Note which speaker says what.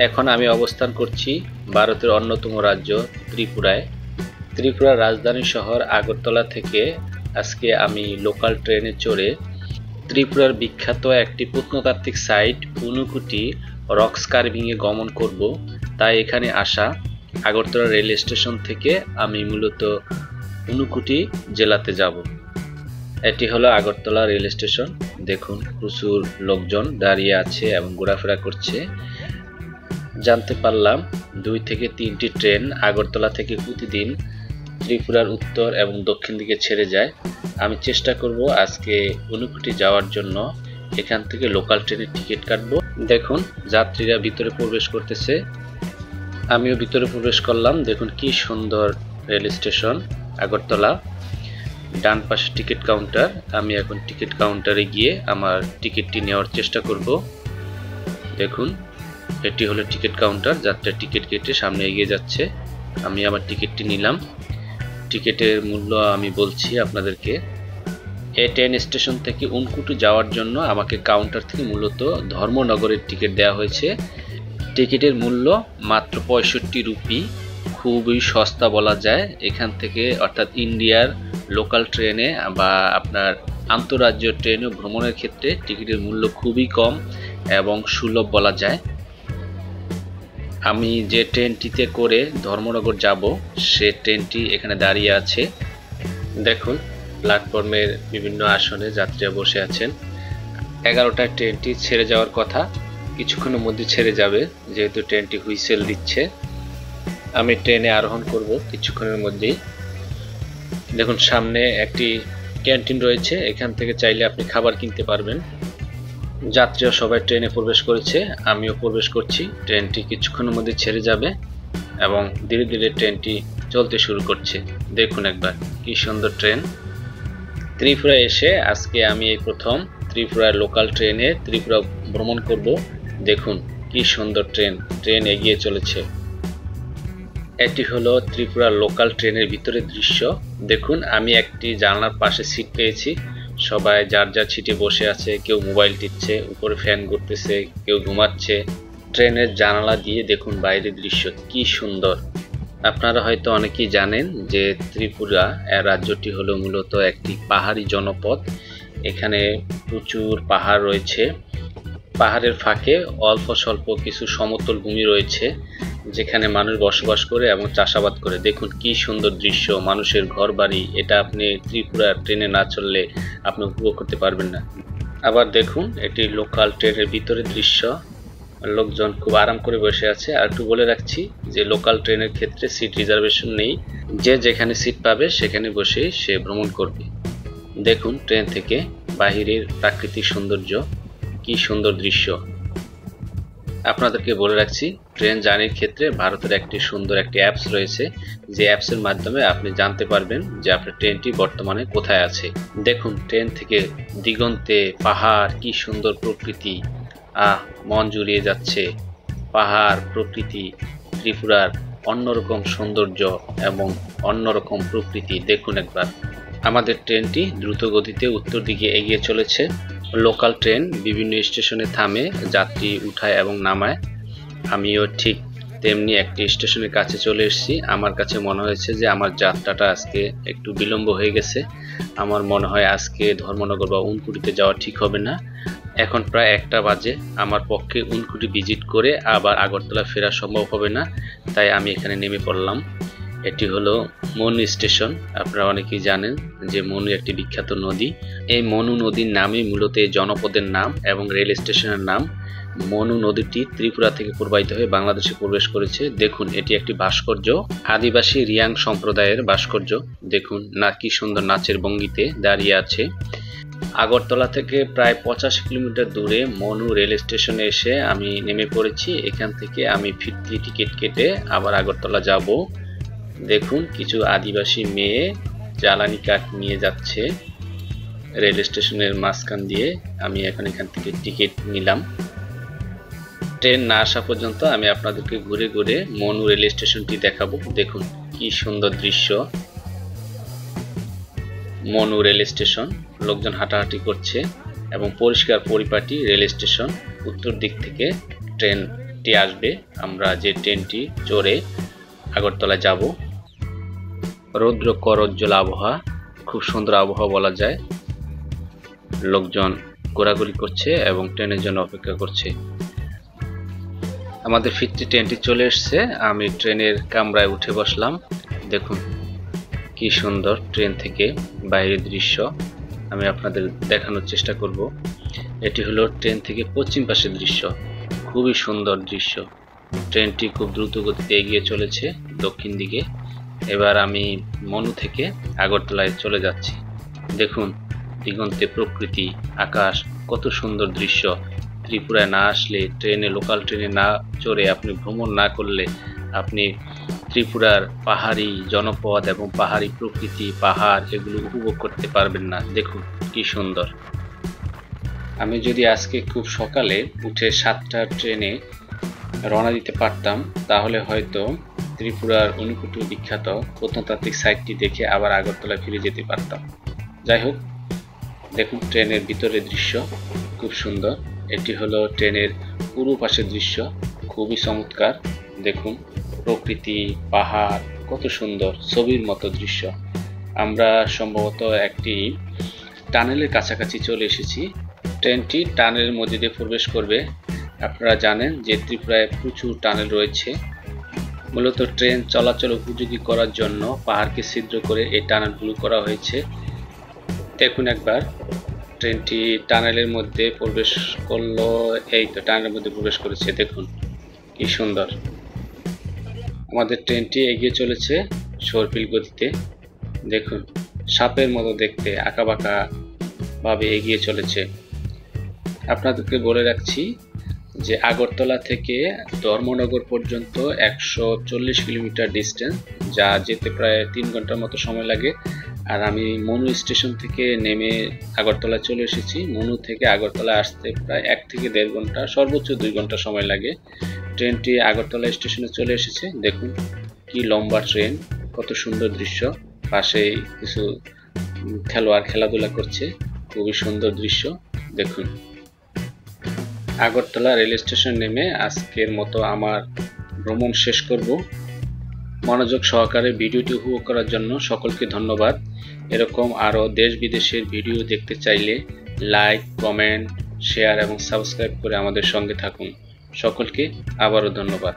Speaker 1: এখন আমি অবস্থান করছি ভারতের অন্যতম রাজ্য ত্রিপুরায়। ত্রিপুরার রাজধানী শহর আগরতলা থেকে আজকে আমি লোকাল ট্রেনে চড়ে ত্রিপুরার বিখ্যাত একটি প্রত্নতাত্ত্বিক সাইট ঊনকোটি রক্স কার্ভিংয়ে গমন করব। তাই এখানে আসা। আগরতলা রেল স্টেশন থেকে আমি মূলত ঊনকোটি জেলাতে যাব। এটি হলো আগরতলা রেল স্টেশন। দেখুন প্রচুর লোকজন দাঁড়িয়ে আছে এবং ঘোরাফেরা করছে। জানতে পারলাম 2 থেকে 3টি ট্রেন আগরতলা থেকে প্রতিদিন ত্রিপুরার উত্তর এবং দক্ষিণ দিকে ছেড়ে যায়। আমি চেষ্টা করব আজকে ঊনকোটি যাওয়ার জন্য এখান থেকে লোকাল ট্রেনের টিকিট কাটব। দেখুন যাত্রীরা ভিতরে প্রবেশ করতেছে, আমিও ভিতরে প্রবেশ করলাম। দেখুন কি সুন্দর রেল স্টেশন আগরতলা। ডান পাশে টিকিট কাউন্টার। আমি এখন টিকিট কাউন্টারে গিয়ে আমার টিকিটটি নেওয়ার চেষ্টা করব। দেখুন এটি হলো টিকিট কাউন্টার। যাত্রীরা টিকিট কেটে সামনে এগিয়ে যাচ্ছে। আমি আমার টিকিটটি নিলাম। টিকিটের মূল্য আমি বলছি আপনাদেরকে। এই ট্রেন স্টেশন থেকে ঊনকোটি যাওয়ার জন্য আমাকে কাউন্টার থেকে মূলত ধর্মনগরের টিকিট দেওয়া হয়েছে। টিকিটের মূল্য মাত্র 65 রুপি, খুবই সস্তা বলা যায়। এখান থেকে অর্থাৎ ইন্ডিয়ার লোকাল ট্রেনে বা আপনার আন্তঃরাজ্য ট্রেনে ভ্রমণের ক্ষেত্রে টিকিটের মূল্য খুবই কম এবং সুলভ বলা যায়। আমি যে ট্রেনটিতে করে ধর্মনগর যাব সে ট্রেনটি এখানে দাঁড়িয়ে আছে। দেখুন প্ল্যাটফর্মের বিভিন্ন আসনে যাত্রীরা বসে আছেন। 11টায় ট্রেনটি ছেড়ে যাওয়ার কথা, কিছুক্ষণের মধ্যে ছেড়ে যাবে যেহেতু ট্রেনটি হুইসেল দিচ্ছে। আমি ট্রেনে আরোহণ করব কিছুক্ষণের মধ্যেই। দেখুন সামনে একটি ক্যান্টিন রয়েছে, এখান থেকে চাইলে আপনি খাবার কিনতে পারবেন। যাত্রীরা সবাই ট্রেনে প্রবেশ করেছে, আমিও প্রবেশ করছি। ট্রেনটি কিছুক্ষণের মধ্যে ছেড়ে যাবে এবং ধীরে ধীরে ট্রেনটি চলতে শুরু করছে। দেখুন একবার কি সুন্দর ট্রেন। ত্রিপুরা এসে আজকে আমি এই প্রথম ত্রিপুরার লোকাল ট্রেনে ত্রিপুরা ভ্রমণ করব। দেখুন কি সুন্দর ট্রেন, ট্রেন এগিয়ে চলেছে। এটি হলো ত্রিপুরার লোকাল ট্রেনের ভিতরের দৃশ্য। দেখুন আমি একটি জানলার পাশে সিট পেয়েছি। সবাই যার যার সিটে বসে আছে, কেউ মোবাইল টিপছে, উপরে ফ্যান ঘুরতেছে, কেউ ঘুমাচ্ছে। ট্রেনের জানালা দিয়ে দেখুন বাইরের দৃশ্য কি সুন্দর। আপনারা হয়তো অনেকেই জানেন যে ত্রিপুরা রাজ্যটি হলো মূলত একটি পাহাড়ি জনপদ। এখানে প্রচুর পাহাড় রয়েছে। পাহাড়ের ফাঁকে অল্প স্বল্প কিছু সমতল ভূমি রয়েছে যেখানে মানুষ বসবাস করে এবং চাষাবাদ করে। দেখুন কি সুন্দর দৃশ্য, মানুষের ঘর বাড়ি। এটা আপনি ত্রিপুরা ট্রেনে না চললে আপনি উপভোগ করতে পারবেন না। আবার দেখুন এটি লোকাল ট্রেনের ভিতরের দৃশ্য। লোকজন খুব আরাম করে বসে আছে। আর একটু বলে রাখছি যে লোকাল ট্রেনের ক্ষেত্রে সিট রিজার্ভেশন নেই, যে যেখানে সিট পাবে সেখানে বসে সে ভ্রমণ করবে। দেখুন ট্রেন থেকে বাহিরের প্রাকৃতিক সৌন্দর্য, কি সুন্দর দৃশ্য। আপনাদেরকে বলে রাখছি ট্রেন জার্নির ক্ষেত্রে ভারতের একটি সুন্দর একটি অ্যাপস রয়েছে, যে অ্যাপসের মাধ্যমে আপনি জানতে পারবেন যে আপনার ট্রেনটি বর্তমানে কোথায় আছে। দেখুন ট্রেন থেকে দিগন্তে পাহাড়, কি সুন্দর প্রকৃতি। মন জুড়িয়ে যাচ্ছে। পাহাড়, প্রকৃতি, ত্রিপুরার অন্যরকম সৌন্দর্য এবং অন্যরকম প্রকৃতি। দেখুন একবার। আমাদের ট্রেনটি দ্রুত গতিতে উত্তর দিকে এগিয়ে চলেছে। লোকাল ট্রেন বিভিন্ন স্টেশনে থামে, যাত্রী উঠায় এবং নামায়। আমিও ঠিক তেমনি একটি স্টেশনের কাছে চলে এসেছি। আমার কাছে মনে হয়েছে যে আমার যাত্রাটা আজকে একটু বিলম্ব হয়ে গেছে। আমার মনে হয় আজকে ধর্মনগর বা ঊনকোটিতে যাওয়া ঠিক হবে না। এখন প্রায় 1টা বাজে। আমার পক্ষে ঊনকোটি ভিজিট করে আবার আগরতলা ফেরা সম্ভব হবে না, তাই আমি এখানে নেমে পড়লাম। এটি হলো মনু স্টেশন। আপনারা অনেকেই জানেন যে মনু একটি বিখ্যাত নদী। এই মনু নদীর নামই মূলত এই জনপদের নাম এবং রেল স্টেশনের নাম। মনু নদীটি ত্রিপুরা থেকে প্রবাহিত হয়ে বাংলাদেশে প্রবেশ করেছে। দেখুন এটি একটি ভাস্কর্য, আদিবাসী রিয়াং সম্প্রদায়ের ভাস্কর্য। দেখুন না কি সুন্দর নাচের ভঙ্গিতে দাঁড়িয়ে আছে। আগরতলা থেকে প্রায় 85 কিলোমিটার দূরে মনু রেল স্টেশনে এসে আমি নেমে পড়েছি। এখান থেকে আমি ফিরতি টিকিট কেটে আবার আগরতলা যাব। দেখুন কিছু আদিবাসী মেয়ে জ্বালানি কাঠ নিয়ে যাচ্ছে রেল স্টেশনের মাঝখান দিয়ে। আমি এখন এখান থেকে টিকিট নিলাম। ট্রেন না আসা পর্যন্ত আমি আপনাদেরকে ঘুরে ঘুরে মনু রেল স্টেশনটি দেখাবো। দেখুন কি সুন্দর দৃশ্য। মনু রেল স্টেশন, লোকজন হাঁটাহাঁটি করছে এবং পরিষ্কার পরিপাটি রেল স্টেশন। উত্তর দিক থেকে ট্রেন ট্রেনটি আসবে, আমরা যে ট্রেনটি চড়ে আগরতলা যাব। রৌদ্র করজ্জ্বল আবহাওয়া, খুব সুন্দর আবহাওয়া বলা যায়। লোকজন ঘোরাঘুরি করছে এবং ট্রেনের জন্য অপেক্ষা করছে। আমাদের ফিরতি ট্রেনটি চলে এসেছে, আমি ট্রেনের কামরায় উঠে বসলাম। দেখুন কি সুন্দর ট্রেন থেকে বাইরের দৃশ্য আমি আপনাদের দেখানোর চেষ্টা করব। এটি হলো ট্রেন থেকে পশ্চিম পাশের দৃশ্য, খুবই সুন্দর দৃশ্য। ট্রেনটি খুব দ্রুত গতিতে এগিয়ে চলেছে দক্ষিণ দিকে। এবার আমি মনু থেকে আগরতলায় চলে যাচ্ছি। দেখুন দিগন্তে প্রকৃতি, আকাশ, কত সুন্দর দৃশ্য। ত্রিপুরায় না আসলে, লোকাল ট্রেনে না চড়ে আপনি ভ্রমণ না করলে আপনি ত্রিপুরার পাহাড়ি জনপদ এবং পাহাড়ি প্রকৃতি, পাহাড় এগুলো উপভোগ করতে পারবেন না। দেখুন কি সুন্দর। আমি যদি আজকে খুব সকালে উঠে 7টার ট্রেনে রওনা দিতে পারতাম, তাহলে হয়তো ত্রিপুরার অনুকুটু বিখ্যাত প্রত্নতাত্ত্বিক সাইটটি দেখে আবার আগরতলা ফিরে যেতে পারতাম। যাই হোক, দেখুন ট্রেনের ভিতরের দৃশ্য খুব সুন্দর। এটি হলো ট্রেনের পূর্ব পাশের দৃশ্য, খুবই চমৎকার। দেখুন প্রকৃতি, পাহাড়, কত সুন্দর, ছবির মতো দৃশ্য। আমরা সম্ভবত একটি টানেলের কাছাকাছি চলে এসেছি। ট্রেনটি টানেলের মধ্যে দিয়ে প্রবেশ করবে। আপনারা জানেন যে ত্রিপুরায় প্রচুর টানেল রয়েছে। মূলত ট্রেন চলাচল উপযোগী করার জন্য পাহাড়কে ছিদ্র করে এই টানেলগুলো করা হয়েছে। দেখুন একবার ট্রেনটি টানেলের মধ্যে প্রবেশ করলো। এই তো টানেলের মধ্যে প্রবেশ করেছে, দেখুন কি সুন্দর। আমাদের ট্রেনটি এগিয়ে চলেছে সর্পিল গতিতে। দেখুন সাপের মতো দেখতে, আঁকাবাঁকা ভাবে এগিয়ে চলেছে। আপনাদেরকে বলে রাখছি যে আগরতলা থেকে ধর্মনগর পর্যন্ত 140 কিলোমিটার ডিস্টেন্স, যা যেতে প্রায় 3 ঘন্টার মতো সময় লাগে। আর আমি মনু স্টেশন থেকে নেমে আগরতলা চলে এসেছি। মনু থেকে আগরতলা আসতে প্রায় 1 থেকে 1.5 ঘন্টা, সর্বোচ্চ 2 ঘন্টা সময় লাগে। ট্রেনটি আগরতলা স্টেশনে চলে এসেছে। দেখুন কি লম্বা ট্রেন, কত সুন্দর দৃশ্য। পাশে কিছু খেলোয়াড় খেলাধুলা করছে, খুবই সুন্দর দৃশ্য। দেখুন আগরতলা রেল স্টেশন নেমে আজকের মতো আমার ভ্রমণ শেষ করব। মনোযোগ সহকারে ভিডিওটি উপভোগ করার জন্য সকলকে ধন্যবাদ। এরকম আরও দেশ বিদেশের ভিডিও দেখতে চাইলে লাইক, কমেন্ট, শেয়ার এবং সাবস্ক্রাইব করে আমাদের সঙ্গে থাকুন। সকলকে আবারও ধন্যবাদ।